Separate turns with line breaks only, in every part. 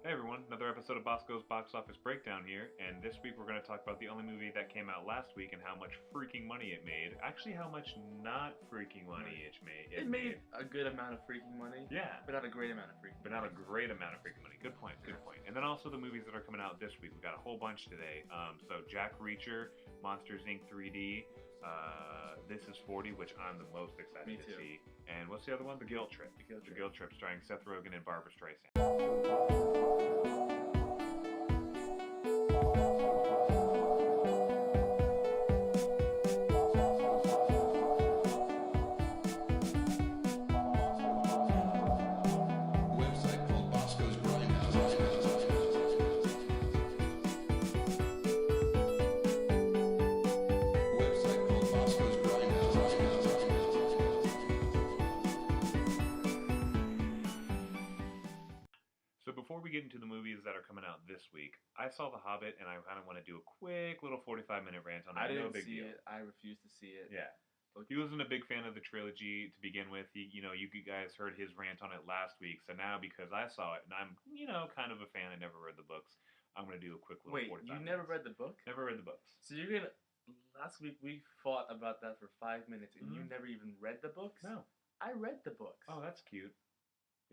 Hey everyone, another episode of Bosco's Box Office Breakdown here, and this week we're going to talk about the only movie that came out last week and how much freaking money it made. Actually, how much not freaking money it made.
It made a good amount of freaking money.
Yeah.
But not a great amount of freaking money.
But not a great amount of freaking money. Good point, good point. And then also the movies that are coming out this week. We've got a whole bunch today. So Jack Reacher, Monsters, Inc. 3D, This is 40, which I'm the most excited to see. And what's the other one? The Guilt Trip. The Guilt Trip starring Seth Rogen and Barbara Streisand. So before we get into the movies that are coming out this week, I saw The Hobbit, and I kind of want to do a quick little 45-minute rant on it.
I didn't see it. I refused to see it.
Yeah. He wasn't a big fan of the trilogy to begin with. You guys heard his rant on it last week. So now, because I saw it, and I'm, kind of a fan, I never read the books, I'm going to do a quick little 45 minutes.
Wait, you never read the book?
Never read the books.
So you're going to... Last week we fought about that for 5 minutes, and you never even read the books?
No.
I read the books.
Oh, that's cute.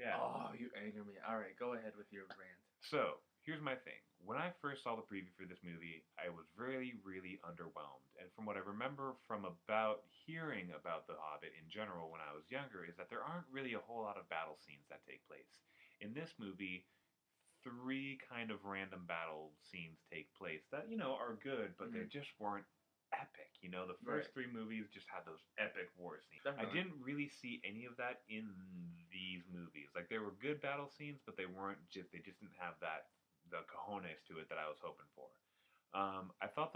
Yeah.
Oh, you anger me. All right, go ahead with your rant.
So, here's my thing. When I first saw the preview for this movie, I was really, really underwhelmed. And from what I remember from about hearing about The Hobbit in general when I was younger, is that there aren't really a whole lot of battle scenes that take place. In this movie, 3 kind of random battle scenes take place that, are good, but they just weren't epic. The first 3 movies just had those epic war scenes. Definitely. I didn't really see any of that in these movies. Like, there were good battle scenes, but they just didn't have the cojones to it that I was hoping for. I thought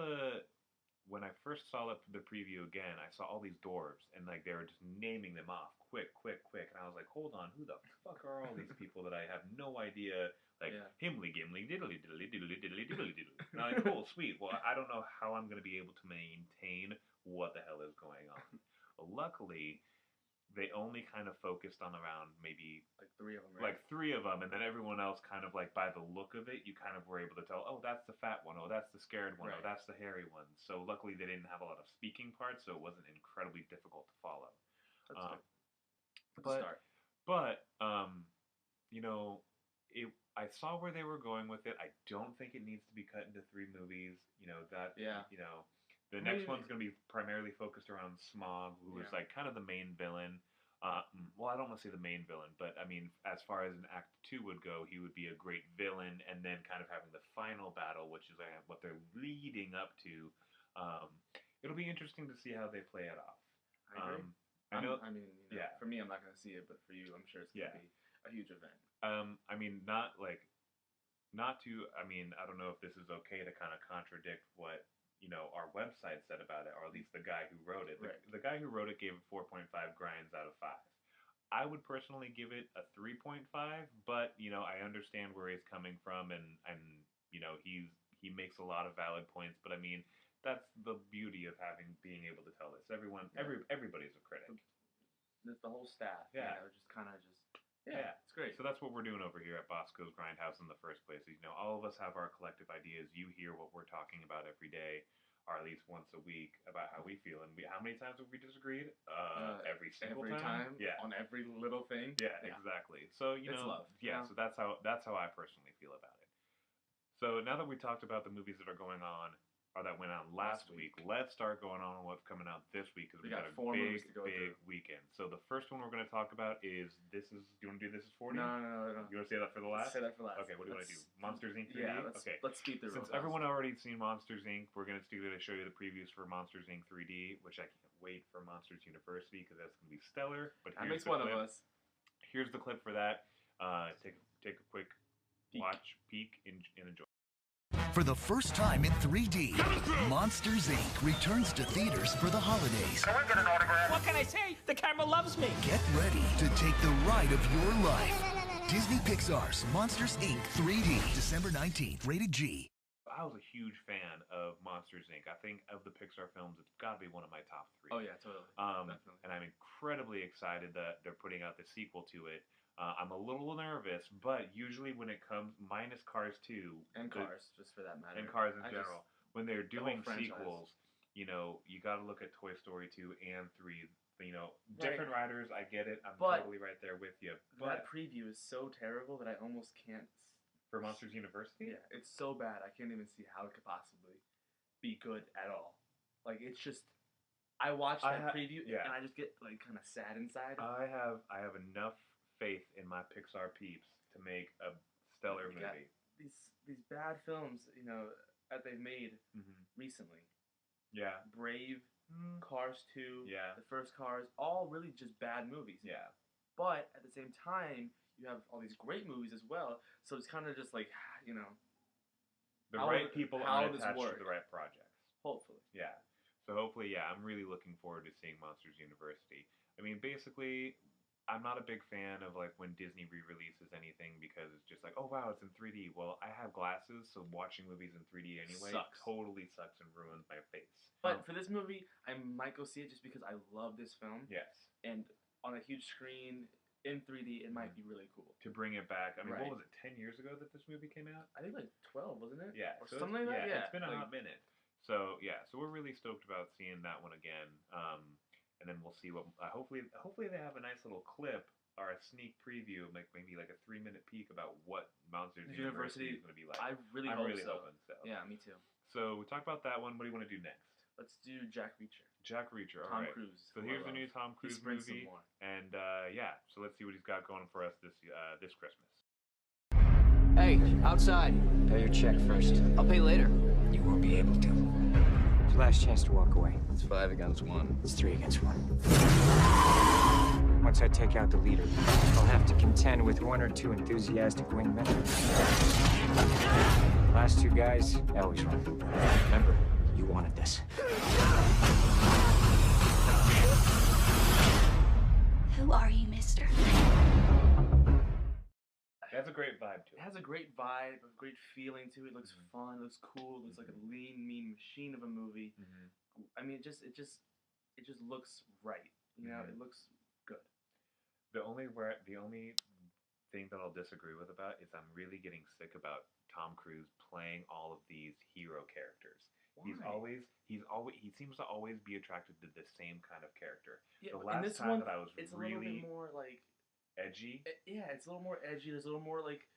when I first saw the preview again, I saw all these dwarves, and they were just naming them off quick, and I was like, hold on, who the fuck are all these people that I have no idea? Himly, gimly, diddly, diddly, diddly, diddly, diddly, diddly. And I'm like, cool, sweet. Well, I don't know how I'm going to be able to maintain what the hell is going on. Well, luckily, they only kind of focused on around maybe...
3 of them, right?
Like 3 of them, and then everyone else kind of by the look of it, you kind of were able to tell, oh, that's the fat one, oh, that's the scared one, oh, that's the hairy one. So luckily they didn't have a lot of speaking parts, so it wasn't incredibly difficult to follow.
That's good.
But, I saw where they were going with it. I don't think it needs to be cut into 3 movies. The next one's going to be primarily focused around Smaug, who is kind of the main villain. Well, I don't want to say the main villain, but I mean, as far as an Act 2 would go, he would be a great villain, and then kind of having the final battle, which is what they're leading up to. It'll be interesting to see how they play it off.
I agree. For me, I'm not going to see it, but for you, I'm sure it's going to be a huge event.
I don't know if this is okay to kind of contradict what, our website said about it, or at least the guy who wrote it. The guy who wrote it gave it 4.5 grinds out of 5. I would personally give it a 3.5, but, I understand where he's coming from, and he makes a lot of valid points, but I mean, that's the beauty of being able to tell this. Everybody's a critic.
The whole staff,
Yeah,
it's great.
So that's what we're doing over here at Bosco's Grindhouse in the first place. All of us have our collective ideas. You hear what we're talking about every day, or at least once a week, about how we feel. And how many times have we disagreed? Every single time.
Yeah. On every little thing.
Yeah, exactly. So it's
love.
Yeah. So that's how I personally feel about it. So now that we talked about the movies that are going on, or that went on last week, let's start going on what's coming out this week, because we got a
4 movies to go
big weekend. So the first one we're going to talk about is do you want to do This Is 40?
No.
You want to say that for the last?
Say that for last.
Okay, what do you want to do? Monsters, Inc. 3D?
Yeah, let's speed through.
Since everyone already seen Monsters, Inc., we're going to show you the previews for Monsters, Inc. 3D, which I can't wait for Monsters University, because that's going to be stellar. But
that makes one of us.
Here's the clip for that. Take a quick peek, and enjoy.
For the first time in 3D, Monsters, Inc. returns to theaters for the holidays.
Can we get an autograph? What can I say? The camera loves me.
Get ready to take the ride of your life. Disney Pixar's Monsters, Inc. 3D, December 19th, rated G.
I was a huge fan of Monsters, Inc. I think of the Pixar films, it's got to be one of my top 3.
Oh, yeah, totally.
Definitely. And I'm incredibly excited that they're putting out the sequel to it. I'm a little nervous, but usually when it comes, minus Cars 2.
And Cars, just for that matter.
And Cars in general. When they're doing sequels, you got to look at Toy Story 2 and 3. Different writers, I get it. I'm totally right there with you. But
that preview is so terrible that I almost can't.
For Monsters University?
Yeah, it's so bad. I can't even see how it could possibly be good at all. Like, it's just... I watched that preview, and I just get, like, kind of sad inside.
I have enough faith in my Pixar peeps to make a stellar movie.
These bad films, that they've made recently.
Yeah.
Brave, Cars 2, the first Cars, all really just bad movies.
Yeah.
But at the same time, you have all these great movies as well, so it's kind of just like,
the right people are attached to the right projects.
Hopefully.
Yeah. So hopefully, I'm really looking forward to seeing Monsters University. I mean, basically, I'm not a big fan of, like, when Disney re-releases anything because it's just like, oh, wow, it's in 3D. Well, I have glasses, so watching movies in 3D anyway totally sucks and ruins my face.
But for this movie, I might go see it just because I love this film.
Yes.
And on a huge screen in 3D, it might be really cool.
To bring it back. I mean, what was it, 10 years ago that this movie came out?
I think like 12, wasn't it?
Yeah.
Or something like that? Yeah.
It's been a hot minute. So, so we're really stoked about seeing that one again. And then we'll see what, hopefully they have a nice little clip or a sneak preview, like maybe like a 3-minute peek about what Monsters University is going to be like.
I'm really hoping so. Yeah, me too.
So we talked about that one. What do you want to do next?
Let's do Jack Reacher.
Jack Reacher, all right.
Tom Cruise.
So here's the new Tom Cruise movie. And so let's see what he's got going for us this Christmas.
Hey, outside. Pay your check first. I'll pay later. You won't be able to. It's your last chance to walk away.
It's 5 against 1.
It's 3 against 1. Once I take out the leader, I'll have to contend with 1 or 2 enthusiastic wingmen. Last 2 guys, I always run. Remember, you wanted this.
Who are you, mister?
It has a great vibe to it.
It has a great vibe, a great feeling to it. It looks fun, it looks cool, it looks like a lean, mean machine of a movie. I mean, it just looks right. It looks good.
The only thing that I'll disagree with about is I'm really getting sick about Tom Cruise playing all of these hero characters.
Why?
He seems to always be attracted to the same kind of character.
Yeah,
the last time that I was
it's
really
a little bit more like
edgy.
It's a little more edgy. There's a little more like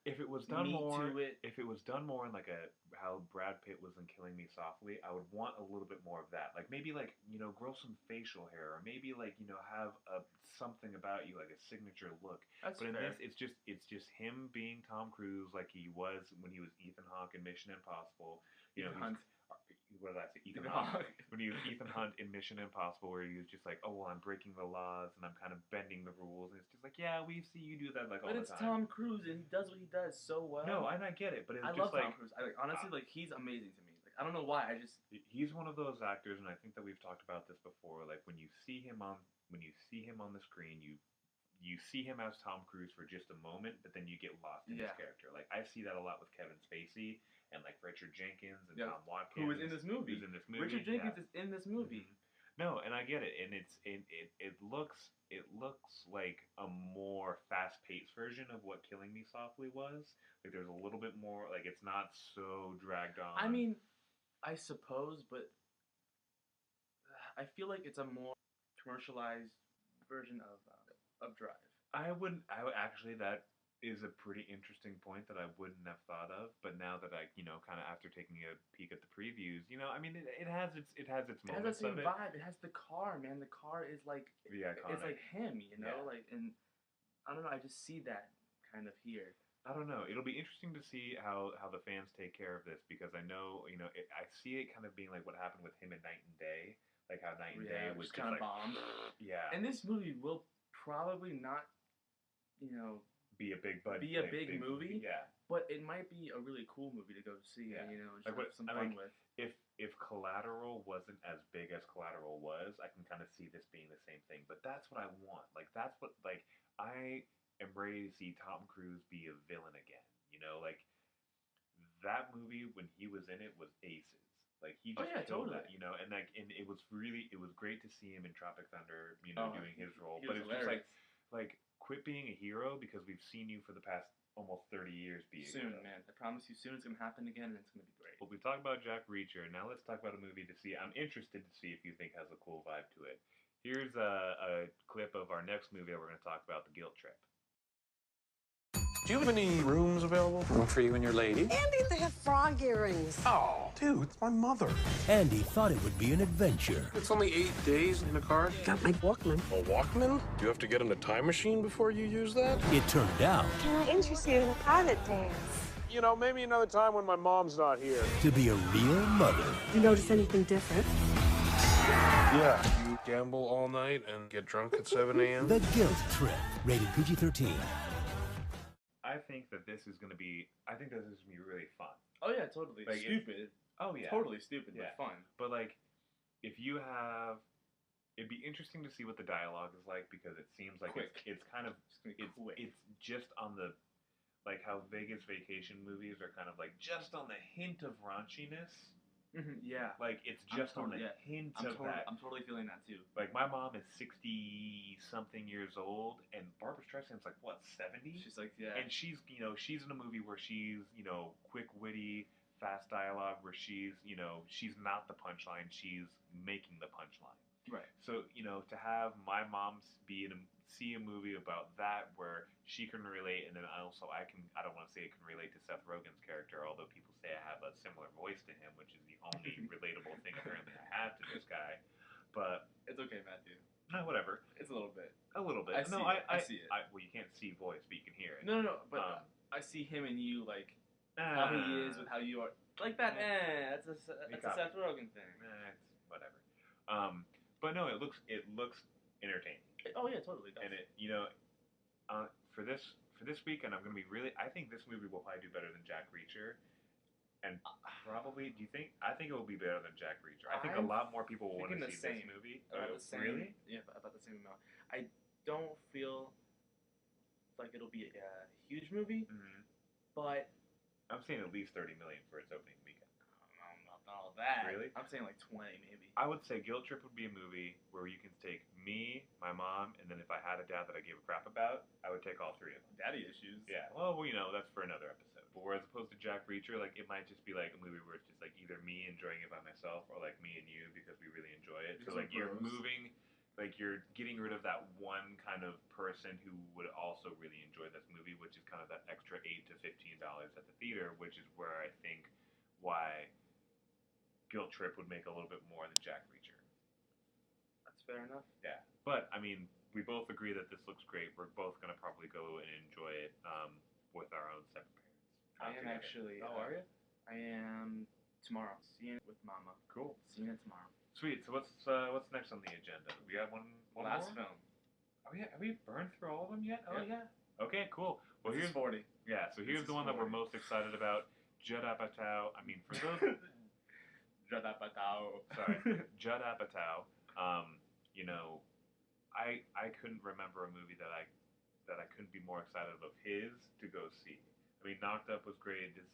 if it was done more
to it.
If it was done more in like how Brad Pitt was in Killing Me Softly, I would want a little bit more of that. Like maybe like grow some facial hair, or maybe like have something about you, like a signature look.
That's
but in
fair.
this, it's just him being Tom Cruise, like he was when he was Ethan Hawke in Mission Impossible. What did I say? Ethan Hawke. When he was Ethan Hunt in Mission Impossible, where he was just like, oh, well, I'm breaking the laws and I'm kind of bending the rules. And it's just like, yeah, we see you do that like all the time.
But it's Tom Cruise and he does what he does so well.
No, and I get it, but it's
I
just
love Tom Cruise. Honestly, like he's amazing to me. Like I don't know why.
He's one of those actors, and I think that we've talked about this before. Like when you see him on the screen, you see him as Tom Cruise for just a moment, but then you get lost in his character. Like I see that a lot with Kevin Spacey and like Richard Jenkins and Tom Watkins,
who is in this movie. Richard Jenkins is in this movie.
No, and I get it, and it looks like a more fast-paced version of what Killing Me Softly was. Like there's a little bit more, like it's not so dragged on.
I mean, I suppose, but I feel like it's a more commercialized version of Drive.
That is a pretty interesting point that I wouldn't have thought of, but now that I, kind of after taking a peek at the previews, I mean, it has its moments.
It has that same vibe. It has the car, man. The car is like it's like him, like, and I don't know. I just see that kind of here.
I don't know. It'll be interesting to see how the fans take care of this, because I know, I see it kind of being like what happened with him in Night and Day, like how Night and Day was
kind of
like,
bombed.
Yeah.
And this movie will probably not,
be a big
movie.
Yeah.
But it might be a really cool movie to go see.
Yeah.
And just have some fun with.
If Collateral wasn't as big as Collateral was, I can kind of see this being the same thing. But that's what I want. Like that's what I am ready to see Tom Cruise be a villain again. Like that movie when he was in it was aces. Like he just killed
totally.
it, and it was great to see him in Tropic Thunder, doing his role.
But
it's just like quit being a hero because we've seen you for the past almost 30 years be a
Soon,
hero.
man. I promise you, soon it's gonna happen again, and it's gonna be great.
Well, we talked about Jack Reacher. Now let's talk about a movie to see. I'm interested to see if you think has a cool vibe to it. Here's a clip of our next movie that we're going to talk about, The Guilt Trip.
Do you have any rooms available?
Room for you and your lady?
Andy, they have frog earrings.
Oh, dude, it's my mother.
Andy thought it would be an adventure.
It's only 8 days in a car.
Got my Walkman.
A Walkman? Do you have to get in a time machine before you use that?
It turned out
Can I interest you in a private dance?
You know, maybe another time when my mom's not here.
to be a real mother.
You notice anything different?
Yeah. You gamble all night and get drunk at 7 a.m.?
The Guilt Trip, rated PG-13.
I think that this is going to be. I think that this is going to be really fun.
Oh yeah, totally.
Like,
stupid.
Oh yeah.
Totally stupid,
Yeah.
but fun.
But like, if you have, it'd be interesting to see what the dialogue is like because it seems like
Quick.
it's kind of
It's gonna be quick.
it's just on the, like how Vegas vacation movies are kind of like just on the hint of raunchiness.
Yeah.
Like it's
I'm
just on
totally-
the
yeah.
hint
I'm
of
totally,
that.
I'm totally feeling that too.
Like my mom is 60-something years old, and Barbara Streisand's like what 70?
She's like, yeah.
And she's she's in a movie where she's quick witty, fast dialogue where she's she's not the punchline, she's making the punchline.
Right.
So to have my mom see a movie about that where she can relate, and then I don't want to say it can relate to Seth Rogen's character, although people say I have a similar voice to him, which is the only relatable thing apparently I have to this guy. But
It's okay, Matthew.
no, whatever.
It's a little bit.
A little bit.
I
no,
see it. I see it.
Well, you can't see voice, but you can hear it.
No, but I see him and you like how he is with how you are. Like that, that's a Seth Rogen thing.
It's whatever. But no, it looks entertaining.
Oh yeah, totally. Does.
And it for this weekend, I'm gonna be really. I think this movie will probably do better than Jack Reacher, and probably. Do you think? I think it will be better than Jack Reacher. I think a
I'm
lot more people will want to
thinking
see
the
this
same.
movie.
About the same.
Really?
Yeah, about the same amount. I don't feel like it'll be a huge movie,
Mm-hmm.
but
I'm saying at least 30 million for its opening weekend.
not all that.
Really?
I'm saying like 20 maybe.
I would say Guilt Trip would be a movie where you can take me, my mom, and then if I had a dad that I gave a crap about, I would take all three of them.
Daddy issues.
Yeah, well, that's for another episode. But whereas opposed to Jack Reacher, like it might just be like a movie where it's just like either me enjoying it by myself or like me and you because we really enjoy it. So
Because
like you're
we're bros.
moving, like you're getting rid of that one kind of person who would also really enjoy this movie, which is kind of that extra $8 to $15 at the theater, which is where I think why Guilt Trip would make a little bit more than Jack Reacher.
That's fair enough.
Yeah, but I mean, we both agree that this looks great. We're both gonna probably go and enjoy it with our own separate parents.
I am actually.
Oh, are you?
I am tomorrow. Seeing it with Mama.
Cool.
Seeing it tomorrow.
Sweet. So what's next on the agenda? We got one
Last
more?
film.
Oh yeah, have we burned through all of them yet? Oh
Yeah.
yeah. Okay, cool. Well,
This is
here's
40.
yeah. So here's
This
the
is
one that we're
40.
most excited about. Judd Apatow. I mean, for those.
Judd Apatow.
Sorry, Judd Apatow. I couldn't remember a movie that I couldn't be more excited of his to go see. I mean, Knocked Up was great. This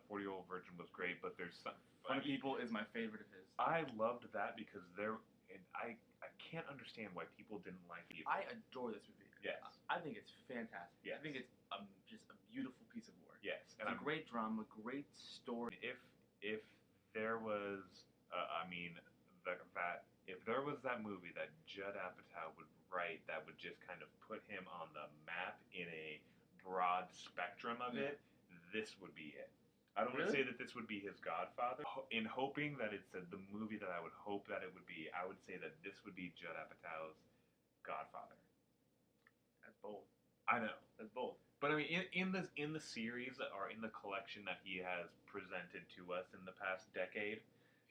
40-Year-Old Virgin was great, but there's some.
Funny People is my favorite of his.
I loved that because I can't understand why people didn't like it.
I adore this movie.
Yes.
I think it's fantastic.
Yes.
I think it's just a beautiful piece of work.
Yes,
It's a great drama, great story.
If there was, if there was that movie that Judd Apatow would write that would just kind of put him on the map in a broad spectrum of it, this would be it. I don't want to say that this would be his Godfather. In hoping that it's the movie that I would hope that it would be, I would say that this would be Judd Apatow's Godfather.
That's bold.
I know.
That's bold.
But I mean, in the series or in the collection that he has presented to us in the past decade,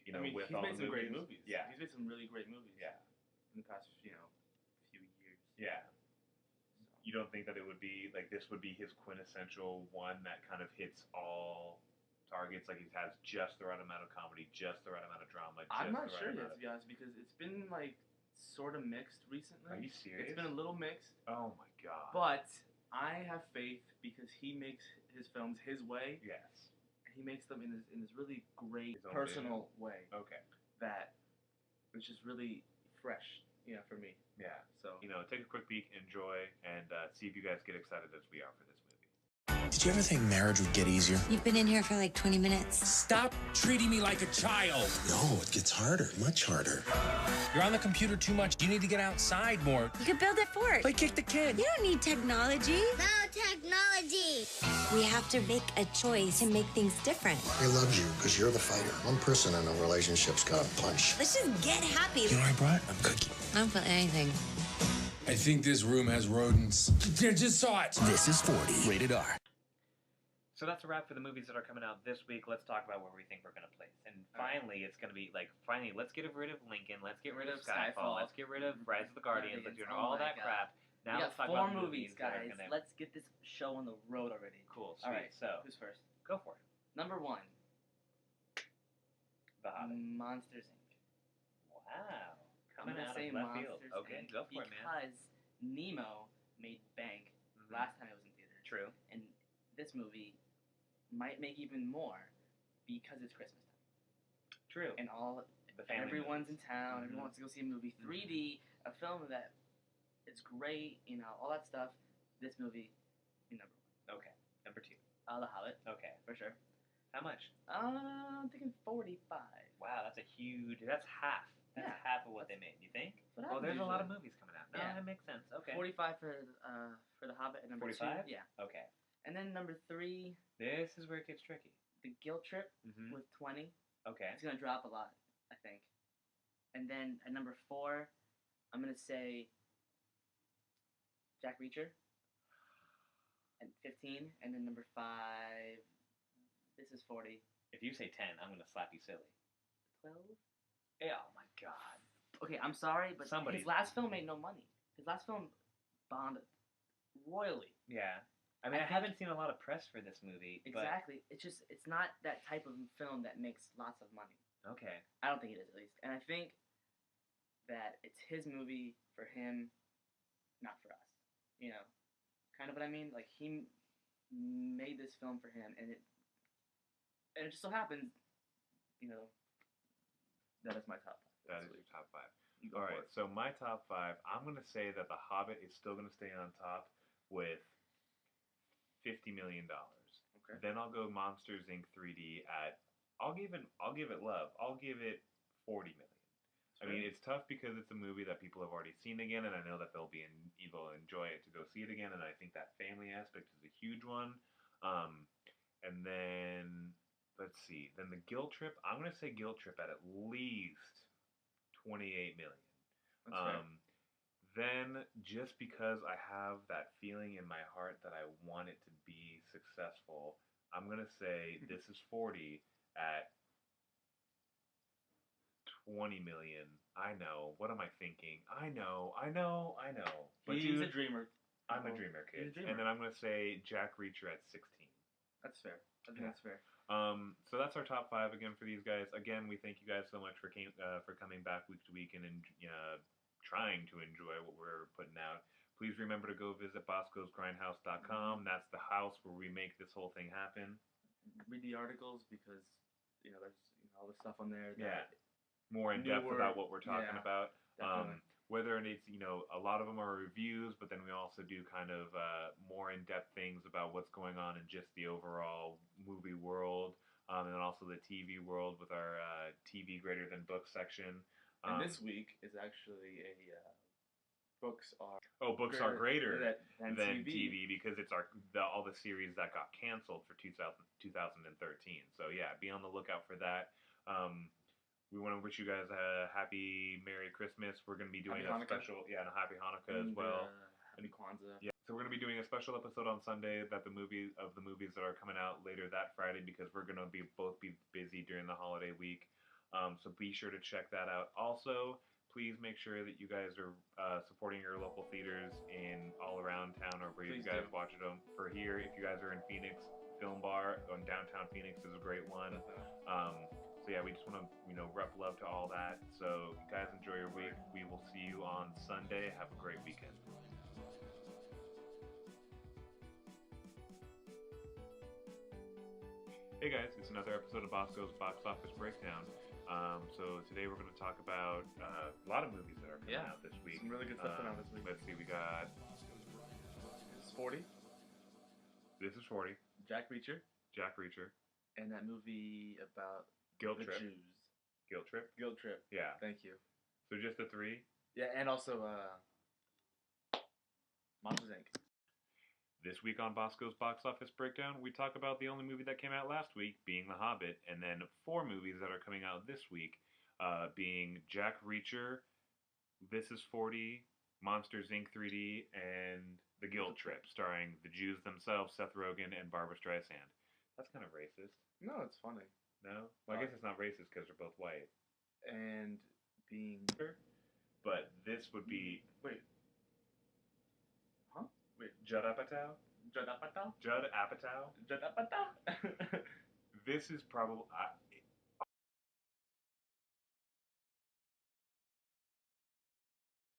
with
he's
all
made
the
some great
movies.
movies.
Yeah.
He's made some really great movies.
Yeah.
In the past, few years.
Yeah. You don't think that it would be like this would be his quintessential one that kind of hits all targets? Like he has just the right amount of comedy, just the right amount of drama.
I'm not sure yet, to be honest, because it's been like sort of mixed recently.
Are you serious?
It's been a little mixed.
Oh my god.
But I have faith because he makes his films his way.
Yes.
He makes them in this really great
His own
personal way.
Okay.
That it's just really fresh you know, for me.
Yeah.
So,
you know, take a quick peek, enjoy, and see if you guys get excited as we are for this movie.
Did you ever think marriage would get easier?
You've been in here for like 20 minutes.
Stop treating me like a child.
No, it gets harder, much harder.
You're on the computer too much. You need to get outside more.
You could build a fort.
Like kick the kid.
You don't need technology.
No technology.
We have to make a choice and make things different.
He loves you because you're the fighter. One person in a relationship's got a punch.
Let's just get happy.
You know what I brought? A cookie.
I don't feel anything.
I think this room has rodents. I just saw it.
This is 40. Rated R.
So that's a wrap for the movies that are coming out this week. Let's talk about where we think we're going to place. And finally, it's going to be like, let's get rid of Lincoln. Let's get rid of Skyfall. Let's get rid of Rise of the Guardians. Let's do all that crap. Now
we
let's
got
talk
4
about the
movies,
that
guys.
gonna...
Let's get this show on the road already.
Cool, sweet.
All right,
so
who's first?
Go for it.
Number 1.
The Hobbit.
Monsters Inc.
Wow.
I'm
Coming
gonna
out
say
of left field.
Monsters
Okay,
Inc.
go for it, man.
Because Nemo made bank last time it was in theaters.
True.
And this movie might make even more because it's Christmas time.
True.
And everyone's in town. Everyone wants to go see a movie. 3D, a film that is great, you know, all that stuff. This movie, number 1.
Okay. Number 2.
The Hobbit.
Okay.
For sure.
How much?
I'm thinking 45.
Wow, that's half. That's half of what they made. You think? Well, there's a lot of movies coming out. No, that makes sense. Okay.
45 for The Hobbit and number
45?
2. Yeah.
Okay.
And then number 3.
This is where it gets tricky.
The Guilt Trip with 20.
Okay.
It's gonna drop a lot, I think. And then at number 4, I'm gonna say Jack Reacher. At 15, and then number 5. This is 40.
If you say 10, I'm gonna slap you silly.
12.
Yeah, oh my god.
Okay, I'm sorry, but his last film made no money. His last film bombed royally.
Yeah. I mean, I haven't seen a lot of press for this movie.
Exactly. It's not that type of film that makes lots of money.
Okay.
I don't think it is, at least. And I think that it's his movie for him, not for us. You know, kind of what I mean? Like, he made this film for him, and it just so happens, you know, that is my top 5.
That is your top 5. All right, so my top 5, I'm going to say that The Hobbit is still going to stay on top with $50 million.
Okay.
Then I'll go Monsters Inc. 3D at, I'll give it love. I'll give it $40 million. I mean, it's tough because it's a movie that people have already seen again, and I know that they'll enjoy it to go see it again, and I think that family aspect is a huge one. And then, let's see, then the Guilt Trip, I'm going to say Guilt Trip at least $28 million.
That's fair.
Then, just because I have that feeling in my heart that I want it to be successful, I'm going to say This is 40 at $20 million. I know. What am I thinking? I know. But
he's a dreamer.
I'm a dreamer kid.
He's a dreamer.
And then I'm going to say Jack Reacher at 16.
That's fair. I think that's fair.
So that's our top 5 again for these guys. Again, we thank you guys so much for coming back week to week and trying to enjoy what we're putting out. Please remember to go visit Bosco's Grindhouse.com. That's the house where we make this whole thing happen.
Read the articles because there's all the stuff on there.
More in depth about what we're talking about.
Definitely.
Whether it's a lot of them are reviews, but then we also do kind of more in-depth things about what's going on in just the overall movie world, and then also the TV world with our TV greater than books section.
And this week is actually a books are
greater
than
TV because it's all the series that got canceled for 2013. So yeah, be on the lookout for that. We want to wish you guys a happy Merry Christmas. We're going to be doing and a Happy Hanukkah as well.
Happy Kwanzaa.
Yeah. So we're going to be doing a special episode on Sunday about the movies that are coming out later that Friday because we're going to both be busy during the holiday week. So be sure to check that out. Also, please make sure that you guys are supporting your local theaters in all around town or where you guys watch them. For here, if you guys are in Phoenix, Film Bar on downtown Phoenix is a great one. So yeah, we just want to rep love to all that. So you guys enjoy your week. We will see you on Sunday. Have a great weekend. Hey guys, it's another episode of Bosco's Box Office Breakdown. So today we're going to talk about a lot of movies that are coming out this week.
Some really good stuff coming out this week.
Let's see, we got...
This is 40.
This is 40.
Jack Reacher.
Jack Reacher.
And that movie about
Guilt
the
Trip.
Jews.
Guilt Trip?
Guilt Trip.
Yeah.
Thank you.
So just the three?
Yeah, and also Monsters, Inc.
This week on Bosco's Box Office Breakdown, we talk about the only movie that came out last week, being The Hobbit, and then 4 movies that are coming out this week, being Jack Reacher, This is 40, Monsters, Inc. 3D, and The Guilt Trip, starring the Jews themselves, Seth Rogen, and Barbara Streisand. That's kind of racist.
No, it's funny.
No? Well, I guess it's not racist because they're both white.
And being...
But this would be...
Wait. Huh? Wait.
Judd Apatow?
Judd Apatow?
Judd Apatow?
Judd Apatow?
This is probably...